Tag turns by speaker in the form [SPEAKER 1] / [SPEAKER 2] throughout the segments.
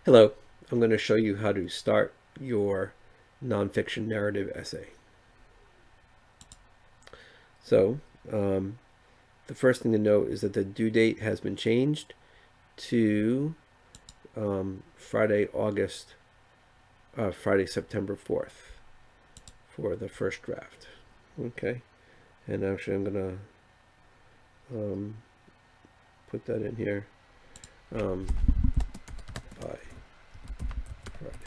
[SPEAKER 1] Hello, I'm going to show you how to start your nonfiction narrative essay. So, um, the first thing to note is that the due date has been changed to Friday, September 4th for the first draft. Okay, and actually I'm going to put that in here by Friday,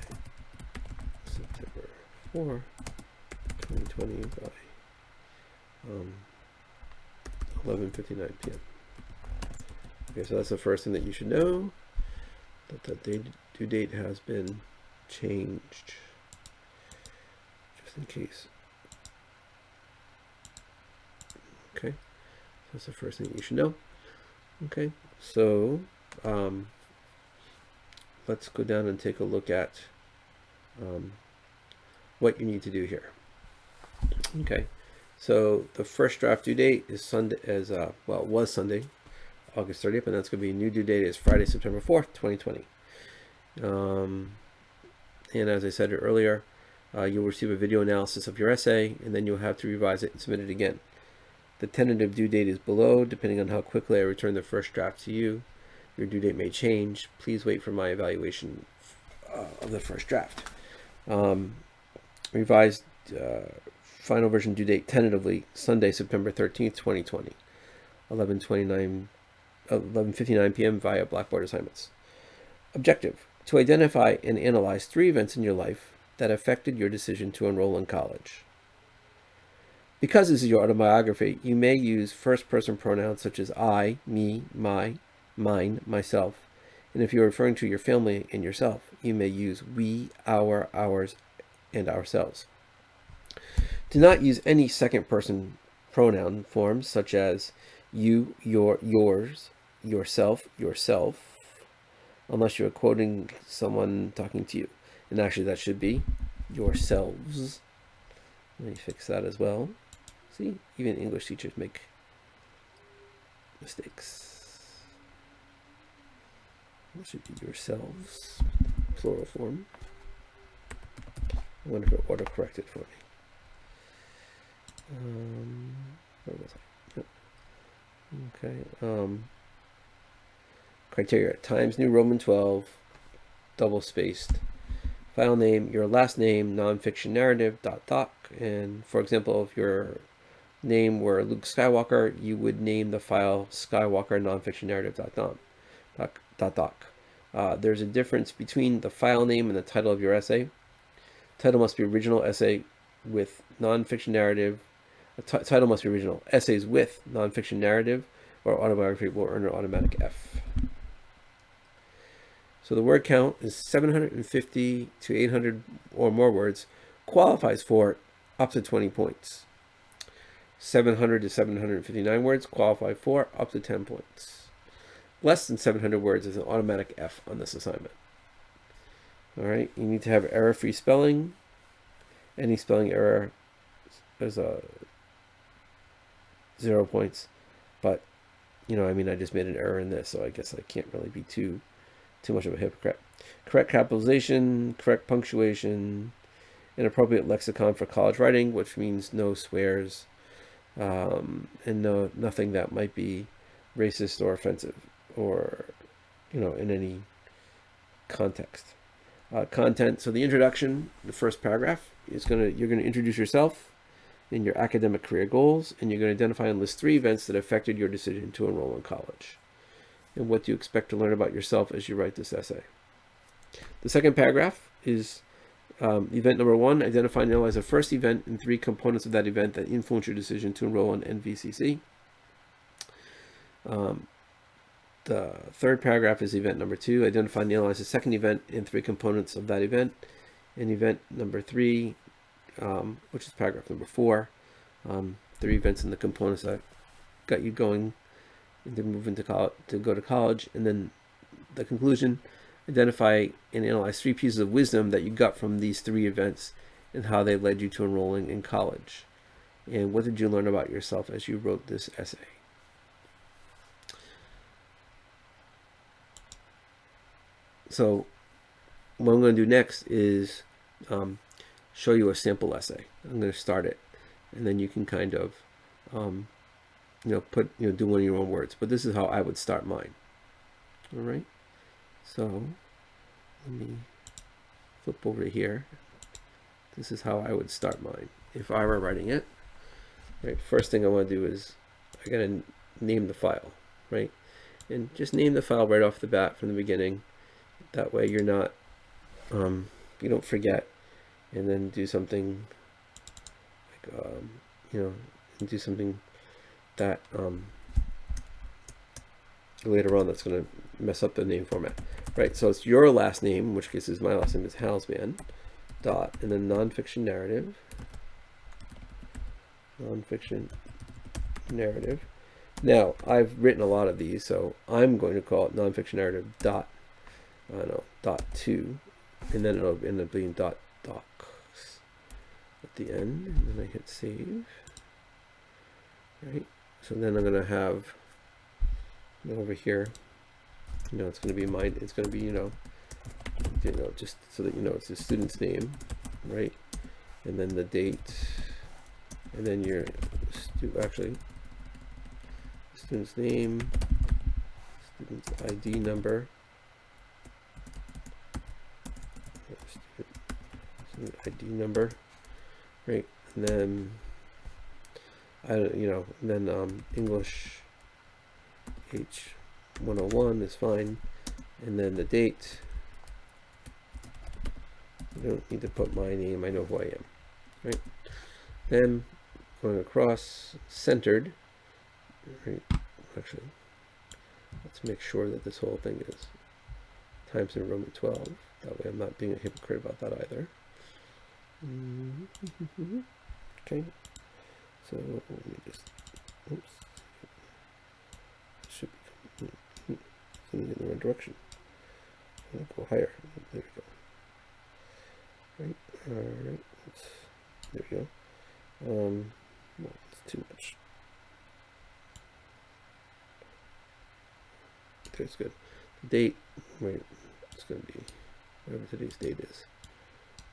[SPEAKER 1] September 4th, 2020 by 11:59 p.m. Okay, so that's the first thing that you should know, that the due date has been changed, just in case. Okay, that's the first thing you should know. Okay, so let's go down and take a look at what you need to do here. Okay, so the first draft due date is Sunday, it was Sunday, August 30th, and that's going to be a new due date is Friday, September 4th, 2020. And as I said earlier, you'll receive a video analysis of your essay, and then you'll have to revise it and submit it again. The tentative due date is below. Depending on how quickly I return the first draft to you, your due date may change. Please wait for my evaluation of the first draft. Revised final version due date tentatively Sunday, September 13th, 2020, 11:59 p.m. via Blackboard assignments. Objective: to identify and analyze 3 events in your life that affected your decision to enroll in college. Because this is your autobiography, you may use first-person pronouns such as I, me, my, mine, myself. And if you're referring to your family and yourself, you may use we, our, ours, and ourselves. Do not use any second-person pronoun forms such as you, your, yours, yourself, unless you're quoting someone talking to you. And actually that should be yourselves. Let me fix that as well. See, even English teachers make mistakes. It should be yourselves, plural form. I wonder if it auto-corrected for me. Where was I? Yep. Okay. Criteria: Times New Roman 12, double spaced. File name, your last name, nonfiction narrative, .doc. And for example, if your name were Luke Skywalker, you would name the file Skywalker nonfiction narrative.doc. There's a difference between the file name and the title of your essay. Title must be original essay with nonfiction narrative. Title must be original. Essays with nonfiction narrative or autobiography will earn an automatic F. So the word count is 750 to 800 or more words, qualifies for up to 20 points. 700 to 759 words qualify for up to 10 points. Less than 700 words is an automatic F on this assignment. All right, you need to have error-free spelling. Any spelling error is 0 points. But, I just made an error in this, so I guess I can't really be too much of a hypocrite. Correct capitalization, correct punctuation, an appropriate lexicon for college writing, which means no swears, and nothing that might be racist or offensive, or in any context. Content. So the introduction, the first paragraph, you're gonna introduce yourself and your academic career goals, and you're going to identify and list 3 events that affected your decision to enroll in college. And what do you expect to learn about yourself as you write this essay? The second paragraph is event number 1, identify and analyze the first event and 3 components of that event that influence your decision to enroll in NVCC. The third paragraph is event number 2, identify and analyze the second event and 3 components of that event. And event number 3, which is paragraph number 4, 3 events and the components that got you going and then move into college, to go to college. And then the conclusion, identify and analyze 3 pieces of wisdom that you got from these 3 events and how they led you to enrolling in college. And what did you learn about yourself as you wrote this essay? So what I'm going to do next is show you a sample essay. I'm going to start it, and then you can kind of, do one of your own words. But this is how I would start mine. All right. So let me flip over here. This is how I would start mine if I were writing it. Right. First thing I want to do is I got to name the file, right? And just name the file right off the bat from the beginning. That way you're not, you don't forget. And then do something like, and do something that later on that's going to mess up the name format, right? So it's your last name, in which case is my last name is Halsman, dot, and then nonfiction narrative. Now, I've written a lot of these, so I'm going to call it nonfiction narrative dot, dot 2, and then it'll end up being dot docs at the end, and then I hit save. Right, so then I'm going to have over here, it's going to be mine. It's going to be, just so that it's the student's name, right? And then the date, and then your student's name, student's ID number, student ID number, right? And then English H101 is fine, and then the date. You don't need to put my name. I know who I am, right? Then going across, centered. Right. Actually, let's make sure that this whole thing is Times New Roman 12. That way, I'm not being a hypocrite about that either. Okay. So let me just, should be in the right direction. I'll go higher. There we go. Right. All right. There we go. Well, it's too much. That's good. The date. Wait. It's going to be whatever today's date is.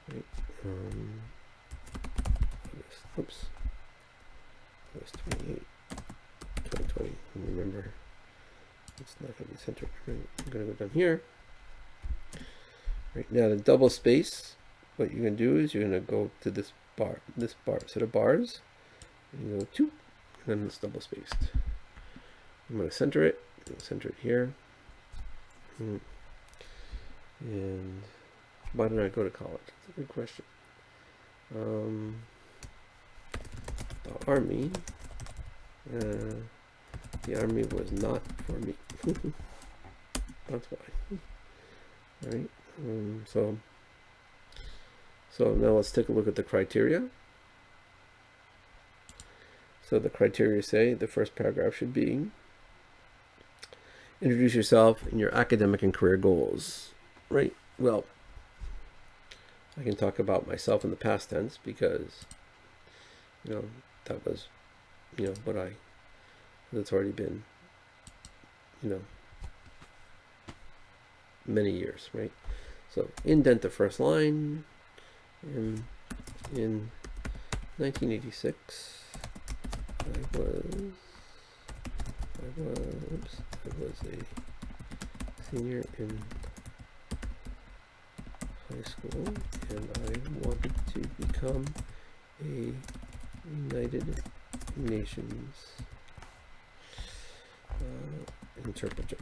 [SPEAKER 1] Right. Oops. That was 28, 2020. Remember, it's not going to be centered. Right. I'm going to go down here. Right now, the double space. What you're going to do is you're going to go to this set of bars. And you go 2, and then it's double spaced. I'm going to center it. Center it here. And why did I go to college? That's a good question. The army. The army was not for me. That's why. All right. So now let's take a look at the criteria. So the criteria say the first paragraph should be introduce yourself and your academic and career goals, right? Well, I can talk about myself in the past tense because, that was, that's already been, many years, right? So indent the first line. In 1986, I was a senior in high school, and I wanted to become a United Nations interpreter.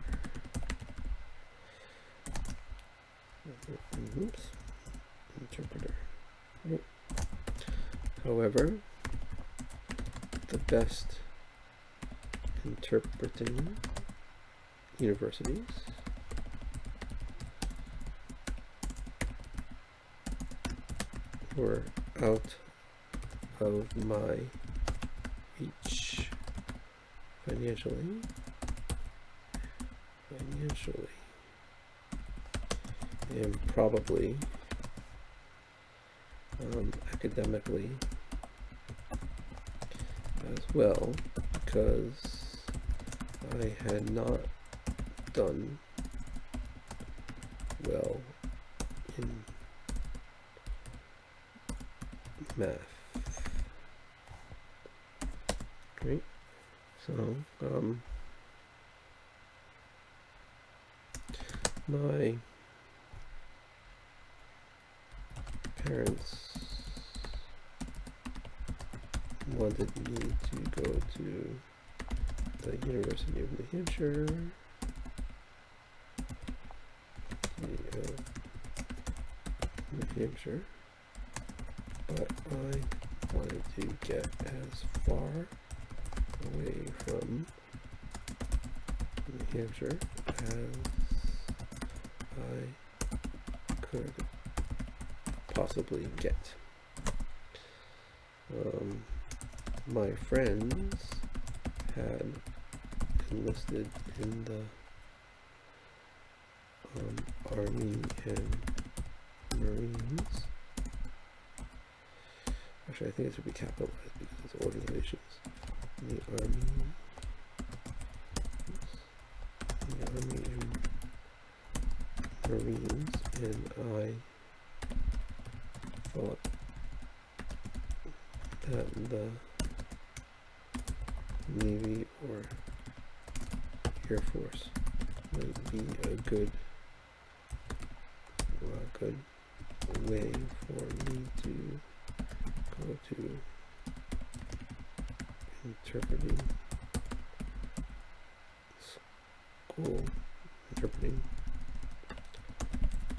[SPEAKER 1] Interpreter. Right. However, the best interpreting universities were out of my reach financially, and probably academically as well, because I had not done well in math. Right? So, my parents wanted me to go to the University of New Hampshire. New Hampshire, but I wanted to get as far away from New Hampshire as I could possibly get. My friends had enlisted in the Army and Marines. Actually, I think it should be capitalized because it's organizations. The Army and Marines, and I thought that the Navy or Air Force might be a good way for me to go to interpreting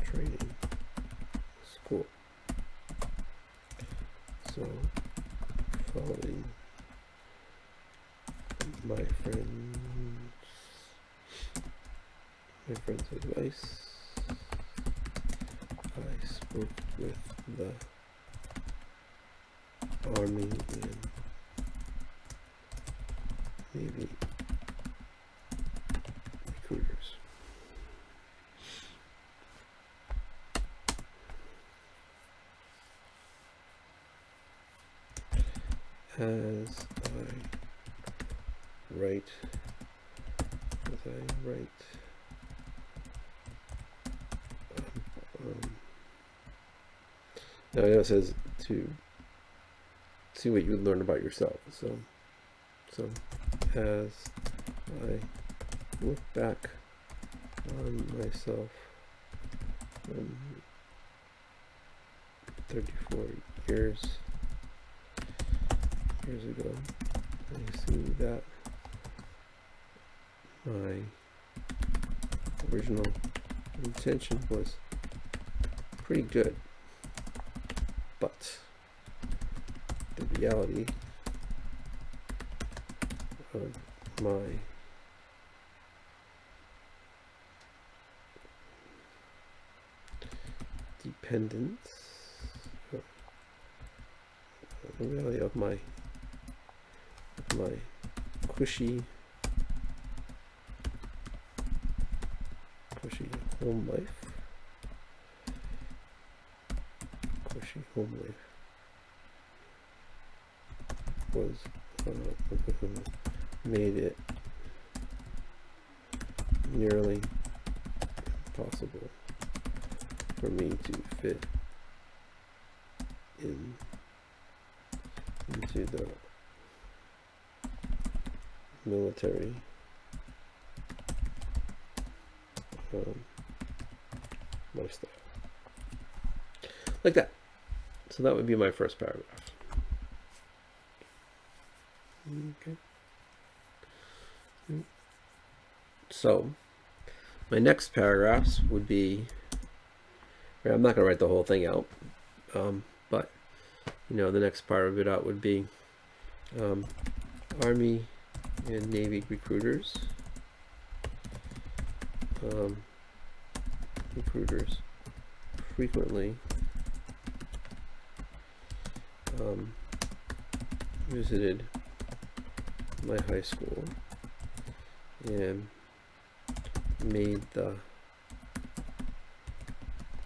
[SPEAKER 1] training school. So, following my friend's advice, I spoke with the Army and Navy recruiters. As I write now I know it says to see what you would learn about yourself. So as I look back on myself 34 years ago, I see that my original intention was pretty good, but the reality of my dependence, the reality of my cushy home life, was made it nearly impossible for me to fit into the military lifestyle like that. So that would be my first paragraph. Okay. So my next paragraphs would be, I'm not going to write the whole thing out, but the next part of it out would be Army and Navy recruiters. Recruiters frequently visited my high school and made the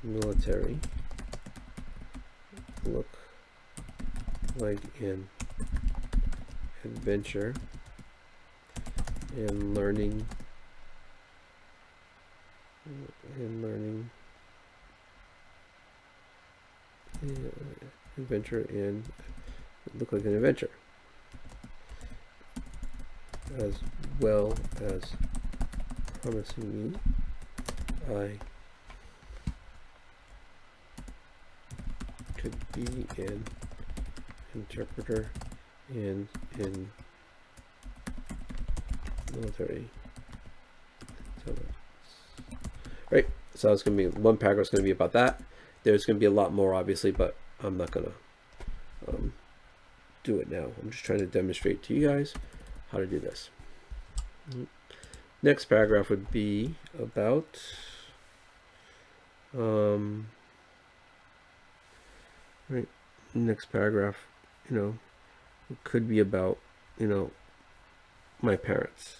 [SPEAKER 1] military look like an adventure and learning adventure and look like an adventure, as well as promising me I could be an interpreter and in military intelligence. Right, so it's going to be one paragraph is going to be about that. There's going to be a lot more, obviously, but I'm not going to do it now. I'm just trying to demonstrate to you guys how to do this. Next paragraph would be about right. Next paragraph, it could be about, my parents,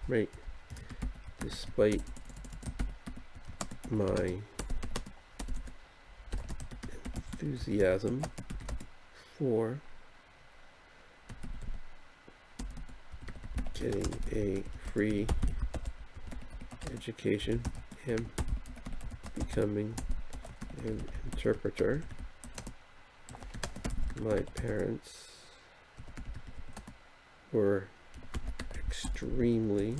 [SPEAKER 1] right. Despite my enthusiasm for getting a free education and becoming an interpreter, my parents were extremely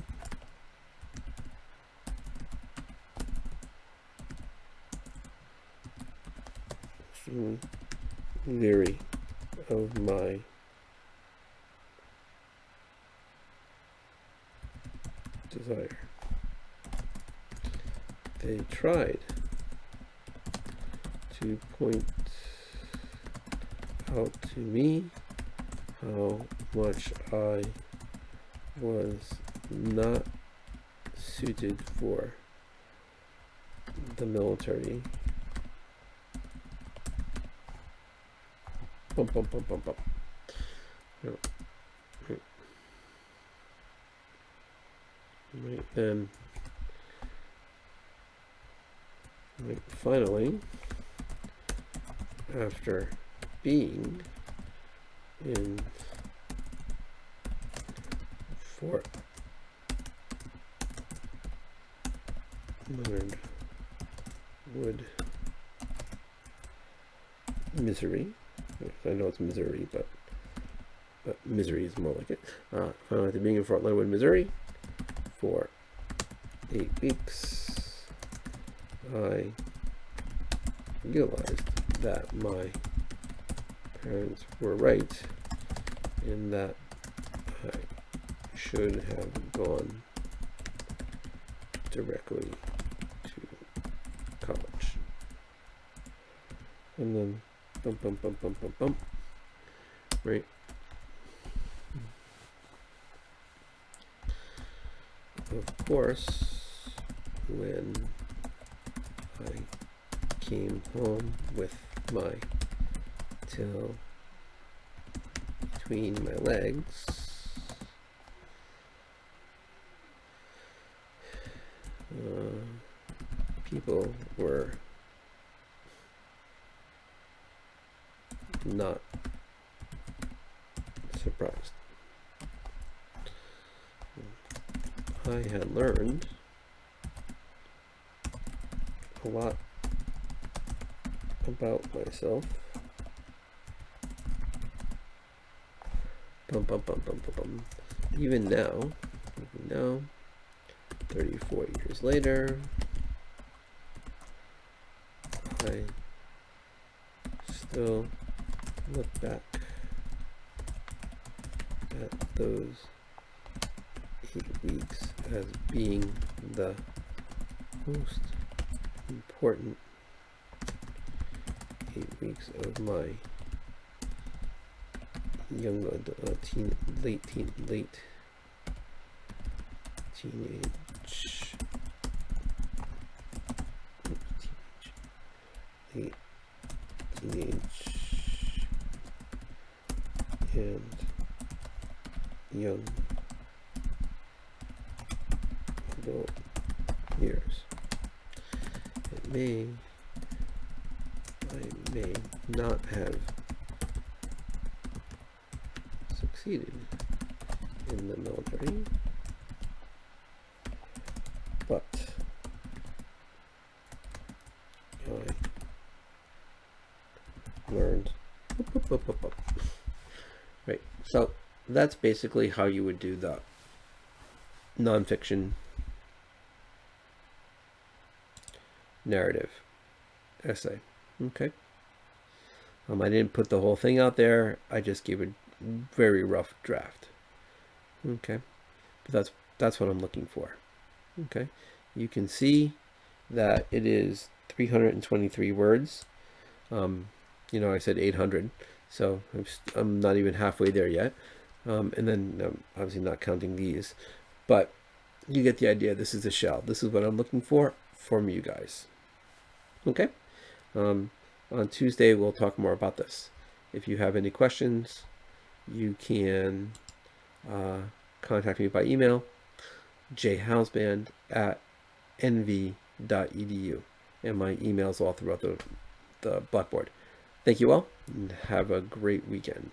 [SPEAKER 1] leery of my desire. They tried to point out to me how much I was not suited for the military. Right, then finally, after being in Fort Leonard Wood, Missouri. I know it's Missouri, but misery is more like it. Finally, after being in Fort Leonard Wood, Missouri, for 8 weeks, I realized that my parents were right in that I should have gone directly to college. And then right. Of course, when I came home with my tail between my legs, people were not surprised. I had learned a lot about myself. Even now, 34 years later, I still look back at those 8 weeks as being the most important 8 weeks of my young late teenage and young adult years. I may not have succeeded in the military, but I Boop, boop, boop. Right. So that's basically how you would do the nonfiction narrative essay. Okay. I didn't put the whole thing out there. I just gave a very rough draft. Okay. But that's what I'm looking for. Okay. You can see that it is 323 words. I said 800, so I'm not even halfway there yet. And then obviously not counting these, but you get the idea. This is the shell. This is what I'm looking for from you guys. Okay. On Tuesday, we'll talk more about this. If you have any questions, you can contact me by email, jhouseband@nv.edu. And my email's all throughout the Blackboard. Thank you all, and have a great weekend.